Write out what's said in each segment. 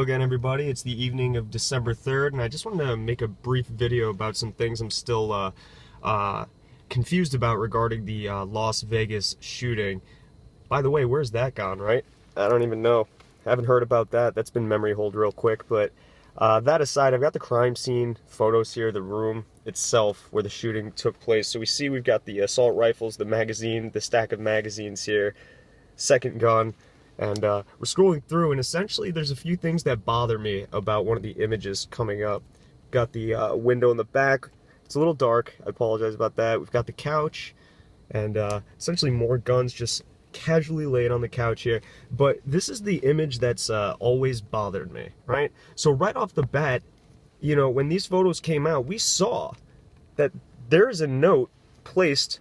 again, everybody. It's the evening of December 3rd, and I just wanted to make a brief video about some things I'm still confused about regarding the Las Vegas shooting. By the way, where's that gone, right? I don't even know. Haven't heard about that. That's been memory hold real quick, but that aside, I've got the crime scene photos here, the room itself where the shooting took place. So we've got the assault rifles, the magazine, the stack of magazines here, second gun. And we're scrolling through, and essentially there's a few things that bother me about one of the images coming up. Got the window in the back. It's a little dark. I apologize about that. We've got the couch, and essentially more guns just casually laid on the couch here. But this is the image that's always bothered me, right? So right off the bat, you know, when these photos came out, we saw that there's a note placed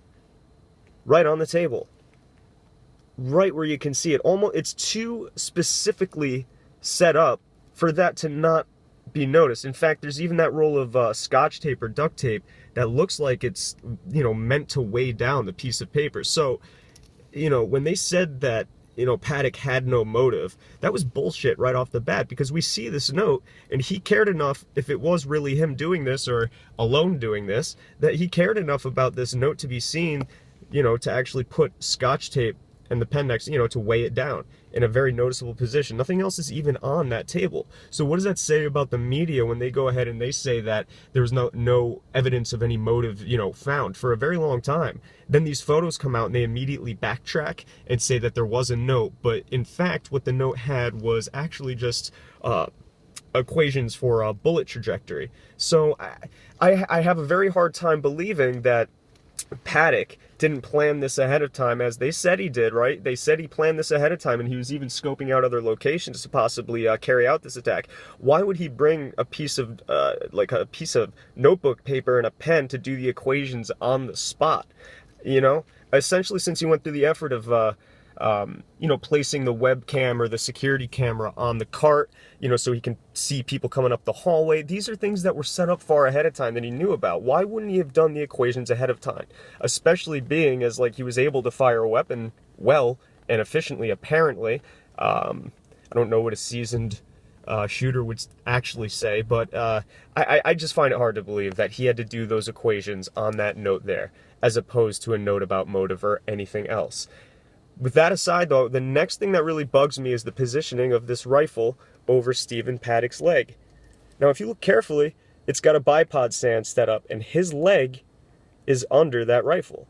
right on the table. Right where you can see it. It's too specifically set up for that to not be noticed. In fact, there's even that roll of scotch tape or duct tape that looks like it's, you know, meant to weigh down the piece of paper. So, you know, when they said that, you know, Paddock had no motive, that was bullshit right off the bat, because we see this note, and he cared enough, if it was really him doing this or alone doing this, that he cared enough about this note to be seen, you know, to actually put scotch tape and the pen next, you know, to weigh it down in a very noticeable position. Nothing else is even on that table. So what does that say about the media when they go ahead and they say that there's no evidence of any motive, you know, found for a very long time? Then these photos come out and they immediately backtrack and say that there was a note, but in fact what the note had was actually just equations for a bullet trajectory. So I have a very hard time believing that Paddock didn't plan this ahead of time, as they said he did, right? They said he planned this ahead of time, and he was even scoping out other locations to possibly carry out this attack. Why would he bring a piece of notebook paper and a pen to do the equations on the spot? You know, essentially, since he went through the effort of you know, placing the webcam or the security camera on the cart, you know, so he can see people coming up the hallway. These are things that were set up far ahead of time that he knew about. Why wouldn't he have done the equations ahead of time? Especially being as, like, he was able to fire a weapon well and efficiently, apparently. I don't know what a seasoned shooter would actually say, but I just find it hard to believe that he had to do those equations on that note there, as opposed to a note about motive or anything else. With that aside, though, the next thing that really bugs me is the positioning of this rifle over Stephen Paddock's leg. Now, if you look carefully, it's got a bipod stand set up, and his leg is under that rifle.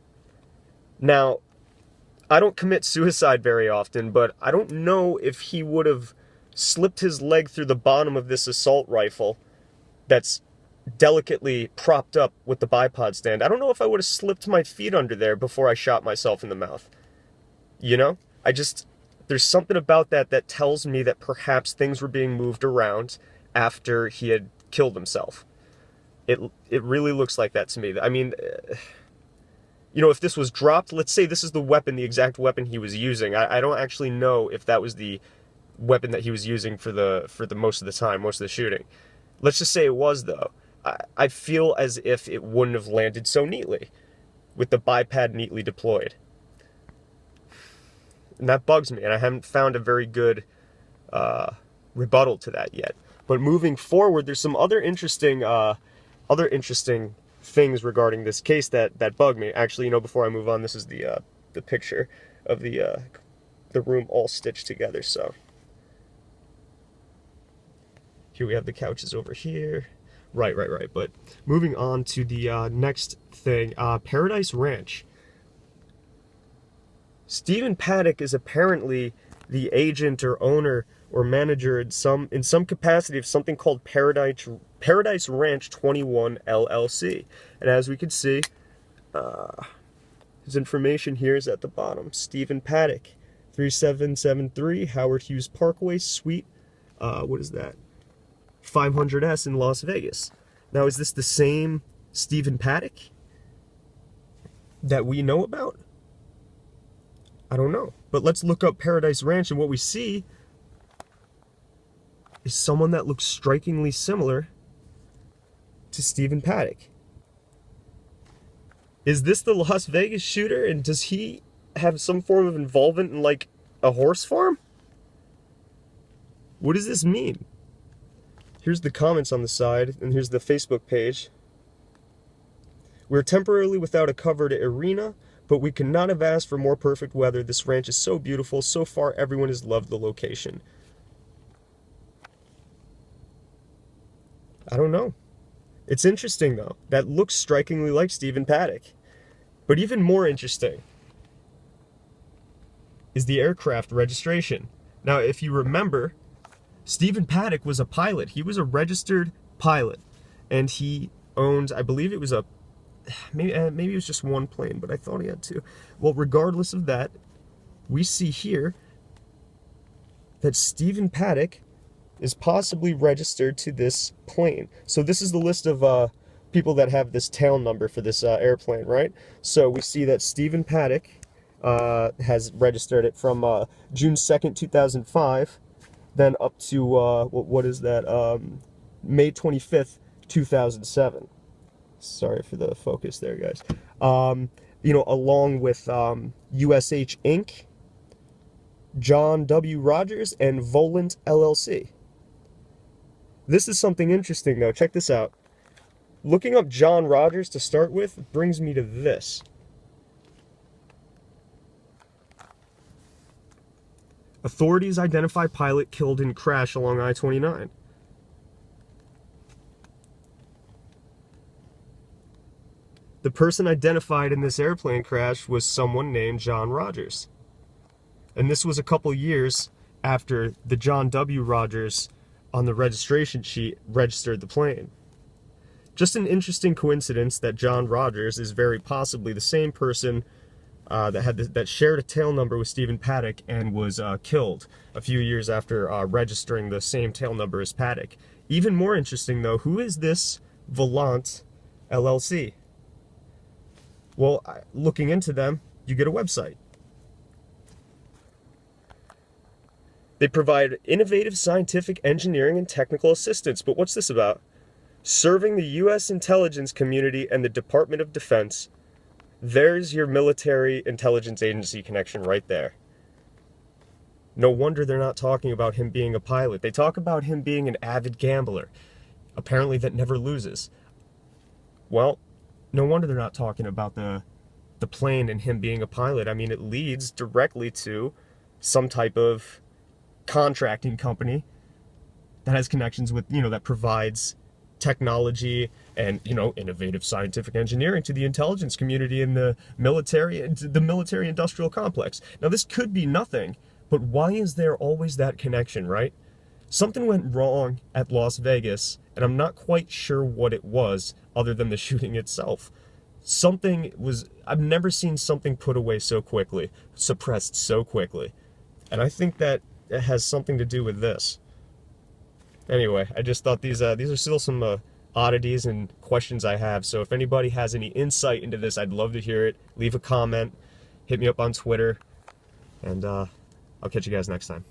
Now, I don't commit suicide very often, but I don't know if he would have slipped his leg through the bottom of this assault rifle that's delicately propped up with the bipod stand. I don't know if I would have slipped my feet under there before I shot myself in the mouth. You know, there's something about that that tells me that perhaps things were being moved around after he had killed himself. It really looks like that to me. I mean, you know, if this was dropped, let's say this is the weapon, the exact weapon he was using. I don't actually know if that was the weapon that he was using for the most of the time, most of the shooting. Let's just say it was, though. I feel as if it wouldn't have landed so neatly, with the bipod neatly deployed. And that bugs me, and I haven't found a very good rebuttal to that yet. But moving forward, there's some other interesting things regarding this case that bug me. Actually, you know, before I move on, this is the picture of the room all stitched together. So here we have the couches over here. Right. But moving on to the next thing, Paradise Ranch. Stephen Paddock is apparently the agent or owner or manager in some capacity of something called Paradise Ranch 21 LLC. And as we can see, his information here is at the bottom. Stephen Paddock, 3773 Howard Hughes Parkway, Suite, what is that? 500S in Las Vegas. Now, is this the same Stephen Paddock that we know about? I don't know. But let's look up Paradise Ranch, and what we see is someone that looks strikingly similar to Stephen Paddock. Is this the Las Vegas shooter, and does he have some form of involvement in, like, a horse farm? What does this mean? Here's the comments on the side, and here's the Facebook page. We're temporarily without a covered arena, but we could not have asked for more perfect weather. This ranch is so beautiful. So far, everyone has loved the location. I don't know. It's interesting, though. That looks strikingly like Stephen Paddock. But even more interesting is the aircraft registration. Now, if you remember, Stephen Paddock was a pilot. He was a registered pilot. And he owned, I believe it was a maybe it was just one plane, but I thought he had two. Well, regardless of that, we see here that Stephen Paddock is possibly registered to this plane. So this is the list of people that have this tail number for this airplane, right? So we see that Stephen Paddock has registered it from June 2nd, 2005, then up to, what is that, May 25th, 2007. Sorry for the focus there, guys. You know, along with USH Inc., John W. Rogers, and Volant LLC. This is something interesting, though. Check this out. Looking up John Rogers to start with brings me to this. Authorities identify pilot killed in crash along I-29. The person identified in this airplane crash was someone named John Rogers. And this was a couple years after the John W. Rogers on the registration sheet registered the plane. Just an interesting coincidence that John Rogers is very possibly the same person that shared a tail number with Stephen Paddock and was killed a few years after registering the same tail number as Paddock. Even more interesting, though, who is this Volant LLC? Well, looking into them, you get a website. They provide innovative scientific engineering and technical assistance. But what's this about? Serving the U.S. intelligence community and the Department of Defense. There's your military intelligence agency connection right there. No wonder they're not talking about him being a pilot. They talk about him being an avid gambler, apparently that never loses. Well, no wonder they're not talking about the plane and him being a pilot. I mean, it leads directly to some type of contracting company that has connections with, that provides technology and, innovative scientific engineering to the intelligence community in the military industrial complex. Now, this could be nothing, but why is there always that connection, right? Something went wrong at Las Vegas, and I'm not quite sure what it was other than the shooting itself. I've never seen something put away so quickly, suppressed so quickly. And I think that it has something to do with this. Anyway, I just thought these are still some oddities and questions I have. So if anybody has any insight into this, I'd love to hear it. Leave a comment, hit me up on Twitter, and I'll catch you guys next time.